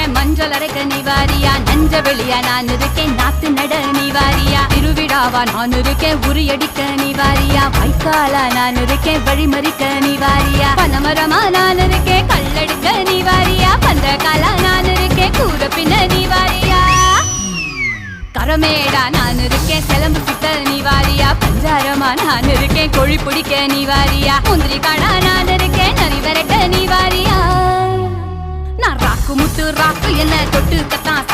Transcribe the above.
இருக்கேன் மஞ்சள் அரைக்க நீ வாரியா, நஞ்ச வெளியா நான் இருக்கேன் நாத்து நட நீ வாரியா, திருவிழாவா நான் இருக்கேன் உரியடிக்க நீ வாரியா, வைக்காலா நான் இருக்கேன் வழிமறிக்க நீ வாரியா, பனமரமா நான் இருக்கேன் கல்லெடுக்க நீ வாரியா, பந்தகாலா நான் இருக்கேன் கூற பின்ன நீ வாரியா, கரமேடா நான் இருக்கேன் சிலம்பு சுத்த நீ வாரியா, பஞ்சாரமா நான் இருக்கேன் கொழி பிடிக்க நீ வாரியா, முந்திரி காடா நான் இருக்கேன் நரி விரட்ட நீ வாரியா, நான் ராக்கு முத்து ராக்கு என்ன தொட்டு கத்தான்